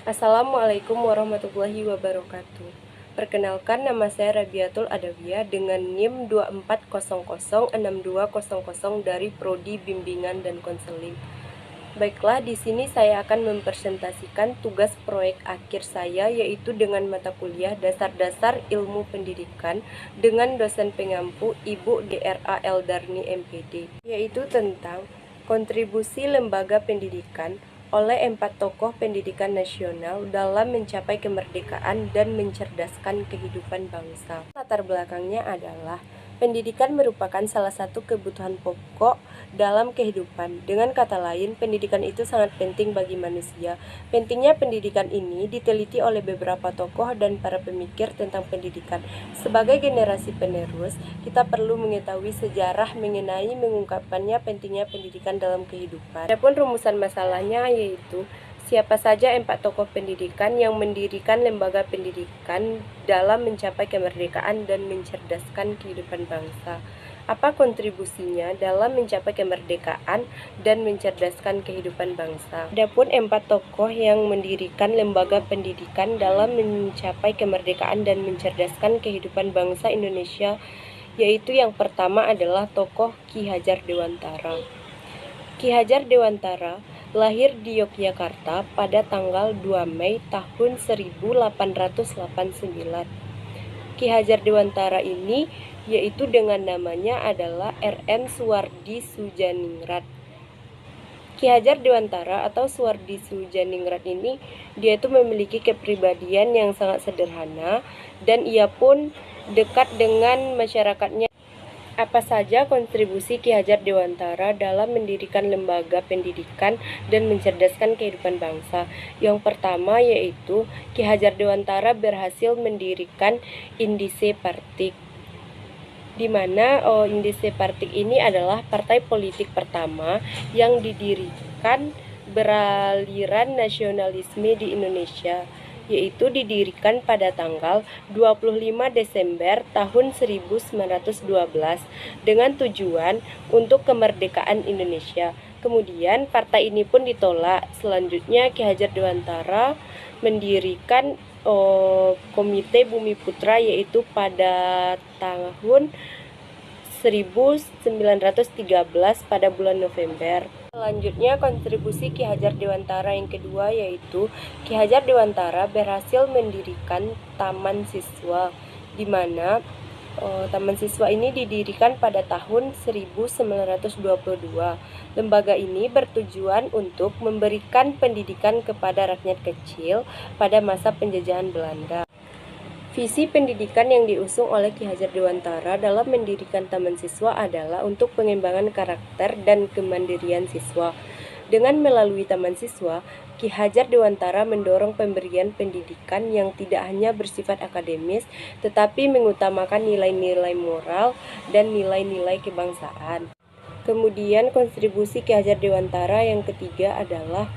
Assalamualaikum warahmatullahi wabarakatuh. Perkenalkan, nama saya Rabiatul Adawiyah dengan NIM 24006200 dari Prodi Bimbingan dan Konseling. Baiklah, di sini saya akan mempresentasikan tugas proyek akhir saya, yaitu dengan mata kuliah Dasar-Dasar Ilmu Pendidikan dengan dosen pengampu Ibu DRA Eldarni MPD, yaitu tentang kontribusi lembaga pendidikan oleh 4 tokoh pendidikan nasional dalam mencapai kemerdekaan dan mencerdaskan kehidupan bangsa. Latar belakangnya adalah pendidikan merupakan salah satu kebutuhan pokok dalam kehidupan. Dengan kata lain, pendidikan itu sangat penting bagi manusia. Pentingnya pendidikan ini diteliti oleh beberapa tokoh dan para pemikir tentang pendidikan. Sebagai generasi penerus, kita perlu mengetahui sejarah mengenai mengungkapkannya pentingnya pendidikan dalam kehidupan. Adapun rumusan masalahnya yaitu siapa saja 4 tokoh pendidikan yang mendirikan lembaga pendidikan dalam mencapai kemerdekaan dan mencerdaskan kehidupan bangsa? Apa kontribusinya dalam mencapai kemerdekaan dan mencerdaskan kehidupan bangsa? Adapun 4 tokoh yang mendirikan lembaga pendidikan dalam mencapai kemerdekaan dan mencerdaskan kehidupan bangsa Indonesia, yaitu yang pertama adalah tokoh Ki Hajar Dewantara. Ki Hajar Dewantara lahir di Yogyakarta pada tanggal 2 Mei tahun 1889. Ki Hajar Dewantara ini yaitu dengan namanya adalah R.M. Suwardi Sudjaningrat. Ki Hajar Dewantara atau Suwardi Sudjaningrat ini dia itu memiliki kepribadian yang sangat sederhana dan ia pun dekat dengan masyarakatnya. Apa saja kontribusi Ki Hajar Dewantara dalam mendirikan lembaga pendidikan dan mencerdaskan kehidupan bangsa? Yang pertama yaitu Ki Hajar Dewantara berhasil mendirikan Indise Partik, di mana Indise Partik ini adalah partai politik pertama yang didirikan beraliran nasionalisme di Indonesia, yaitu didirikan pada tanggal 25 Desember tahun 1912 dengan tujuan untuk kemerdekaan Indonesia. Kemudian partai ini pun ditolak. Selanjutnya Ki Hajar Dewantara mendirikan Komite Bumi Putra, yaitu pada tahun 1913 pada bulan November. Selanjutnya kontribusi Ki Hajar Dewantara yang kedua yaitu Ki Hajar Dewantara berhasil mendirikan Taman Siswa, di mana Taman Siswa ini didirikan pada tahun 1922. Lembaga ini bertujuan untuk memberikan pendidikan kepada rakyat kecil pada masa penjajahan Belanda. Visi pendidikan yang diusung oleh Ki Hajar Dewantara dalam mendirikan Taman Siswa adalah untuk pengembangan karakter dan kemandirian siswa. Dengan melalui Taman Siswa, Ki Hajar Dewantara mendorong pemberian pendidikan yang tidak hanya bersifat akademis, tetapi mengutamakan nilai-nilai moral dan nilai-nilai kebangsaan. Kemudian kontribusi Ki Hajar Dewantara yang ketiga adalah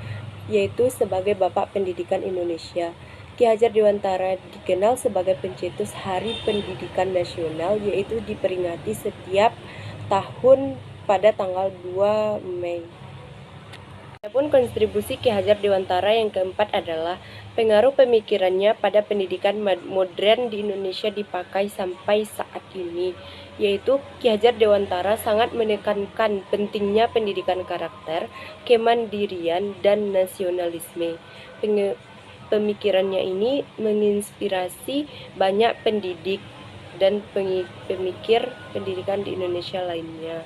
yaitu sebagai Bapak Pendidikan Indonesia. Ki Hajar Dewantara dikenal sebagai pencetus Hari Pendidikan Nasional, yaitu diperingati setiap tahun pada tanggal 2 Mei. Adapun kontribusi Ki Hajar Dewantara yang keempat adalah pengaruh pemikirannya pada pendidikan modern di Indonesia dipakai sampai saat ini, yaitu Ki Hajar Dewantara sangat menekankan pentingnya pendidikan karakter, kemandirian, dan nasionalisme. Pemikirannya ini menginspirasi banyak pendidik dan pemikir pendidikan di Indonesia lainnya.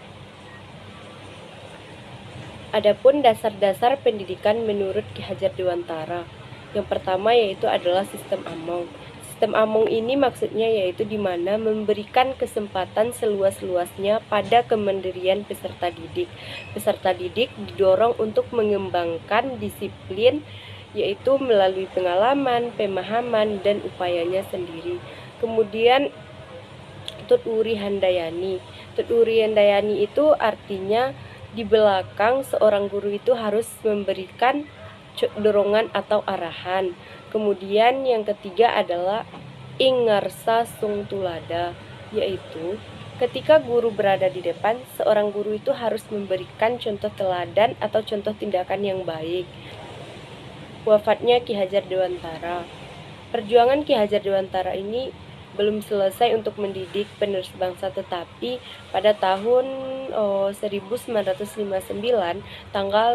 Adapun dasar-dasar pendidikan menurut Ki Hajar Dewantara, yang pertama yaitu adalah sistem Among. Sistem Among ini maksudnya yaitu di mana memberikan kesempatan seluas-luasnya pada kemandirian peserta didik. Peserta didik didorong untuk mengembangkan disiplin, yaitu melalui pengalaman, pemahaman, dan upayanya sendiri. Kemudian Tut Wuri Handayani. Tut Wuri Handayani itu artinya di belakang seorang guru itu harus memberikan dorongan atau arahan. Kemudian yang ketiga adalah Ingarsa Sung Tulada, yaitu ketika guru berada di depan, seorang guru itu harus memberikan contoh teladan atau contoh tindakan yang baik. Wafatnya Ki Hajar Dewantara. Perjuangan Ki Hajar Dewantara ini belum selesai untuk mendidik penerus bangsa, tetapi pada tahun 1959,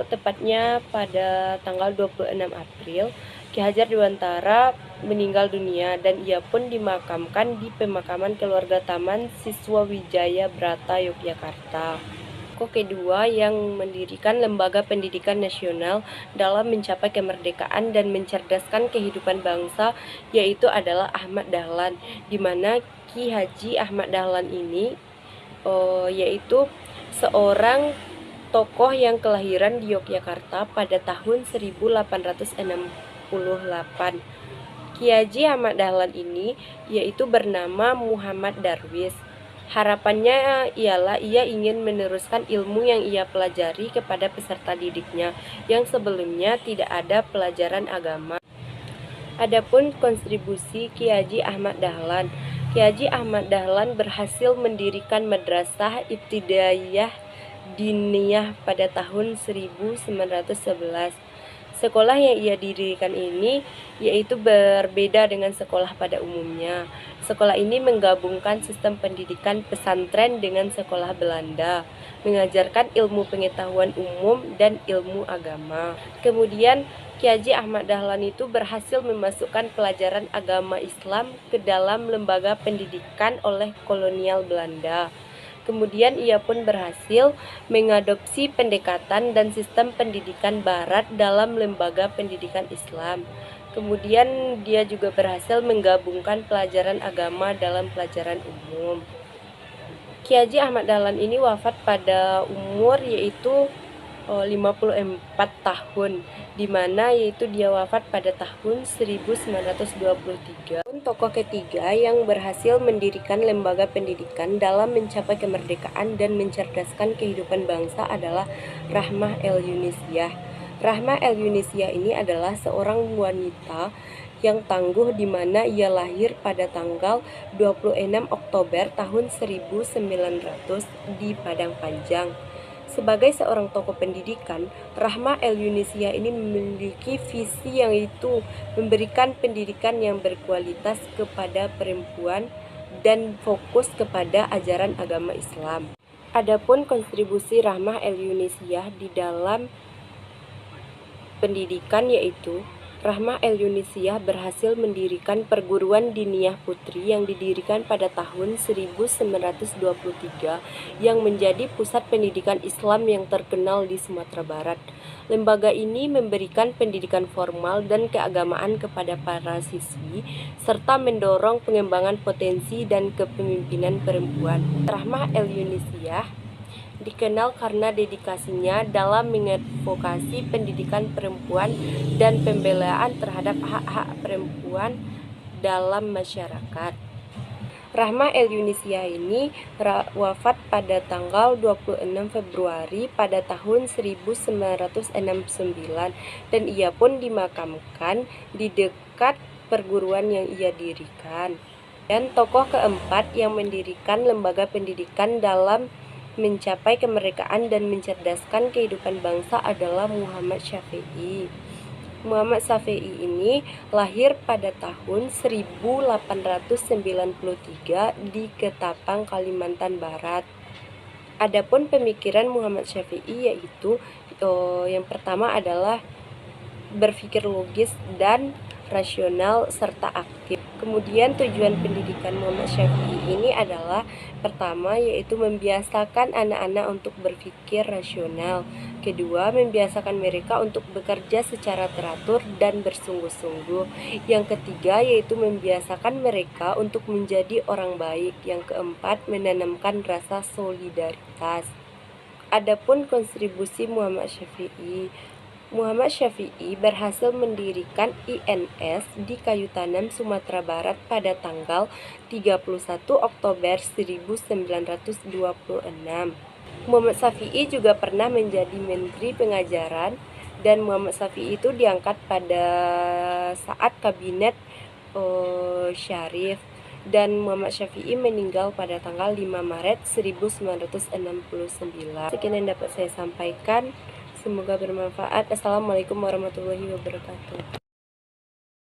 tepatnya pada tanggal 26 April, Ki Hajar Dewantara meninggal dunia dan ia pun dimakamkan di pemakaman keluarga Taman Siswa Wijaya Brata, Yogyakarta. Tokoh kedua yang mendirikan lembaga pendidikan nasional dalam mencapai kemerdekaan dan mencerdaskan kehidupan bangsa yaitu adalah Ahmad Dahlan, di mana Ki Haji Ahmad Dahlan ini yaitu seorang tokoh yang kelahiran di Yogyakarta pada tahun 1868. Ki Haji Ahmad Dahlan ini yaitu bernama Muhammad Darwis. Harapannya ialah ia ingin meneruskan ilmu yang ia pelajari kepada peserta didiknya yang sebelumnya tidak ada pelajaran agama. Adapun kontribusi Ki Haji Ahmad Dahlan. Ki Haji Ahmad Dahlan berhasil mendirikan Madrasah Ibtidaiyah Diniyah pada tahun 1911. Sekolah yang ia dirikan ini yaitu berbeda dengan sekolah pada umumnya. Sekolah ini menggabungkan sistem pendidikan pesantren dengan sekolah Belanda, mengajarkan ilmu pengetahuan umum dan ilmu agama. Kemudian Ki Haji Ahmad Dahlan itu berhasil memasukkan pelajaran agama Islam ke dalam lembaga pendidikan oleh kolonial Belanda. Kemudian ia pun berhasil mengadopsi pendekatan dan sistem pendidikan barat dalam lembaga pendidikan Islam. Kemudian dia juga berhasil menggabungkan pelajaran agama dalam pelajaran umum. Ki Haji Ahmad Dahlan ini wafat pada umur yaitu 54 tahun, di mana yaitu dia wafat pada tahun 1923. Tokoh ketiga yang berhasil mendirikan lembaga pendidikan dalam mencapai kemerdekaan dan mencerdaskan kehidupan bangsa adalah Rahmah El-Yunisiah. Rahmah El-Yunisiah ini adalah seorang wanita yang tangguh di mana ia lahir pada tanggal 26 Oktober tahun 1900 di Padang Panjang. Sebagai seorang tokoh pendidikan, Rahmah El-Yunisiah ini memiliki visi yang itu memberikan pendidikan yang berkualitas kepada perempuan dan fokus kepada ajaran agama Islam. Adapun kontribusi Rahmah El-Yunisiah di dalam pendidikan yaitu Rahmah El-Yunisiah berhasil mendirikan perguruan diniyah putri yang didirikan pada tahun 1923 yang menjadi pusat pendidikan Islam yang terkenal di Sumatera Barat. Lembaga ini memberikan pendidikan formal dan keagamaan kepada para siswi serta mendorong pengembangan potensi dan kepemimpinan perempuan. Rahmah El-Yunisiah dikenal karena dedikasinya dalam mengadvokasi pendidikan perempuan dan pembelaan terhadap hak-hak perempuan dalam masyarakat. Rahmah El-Yunisiah ini wafat pada tanggal 26 Februari pada tahun 1969 dan ia pun dimakamkan di dekat perguruan yang ia dirikan. Dan tokoh keempat yang mendirikan lembaga pendidikan dalam mencapai kemerdekaan dan mencerdaskan kehidupan bangsa adalah Muhammad Syafi'i. Muhammad Syafi'i ini lahir pada tahun 1893 di Ketapang, Kalimantan Barat. Adapun pemikiran Muhammad Syafi'i yaitu yang pertama adalah berpikir logis dan rasional serta aktif. Kemudian tujuan pendidikan Muhammad Syafi'i ini adalah pertama yaitu membiasakan anak-anak untuk berpikir rasional. Kedua, membiasakan mereka untuk bekerja secara teratur dan bersungguh-sungguh. Yang ketiga yaitu membiasakan mereka untuk menjadi orang baik. Yang keempat, menanamkan rasa solidaritas. Adapun kontribusi Muhammad Syafi'i berhasil mendirikan INS di Kayu Tanam, Sumatera Barat pada tanggal 31 Oktober 1926. Muhammad Syafi'i juga pernah menjadi Menteri Pengajaran dan Muhammad Syafi'i itu diangkat pada saat kabinet Syarif dan Muhammad Syafi'i meninggal pada tanggal 5 Maret 1969. Sekian yang dapat saya sampaikan. semoga bermanfaat. Assalamualaikum warahmatullahi wabarakatuh.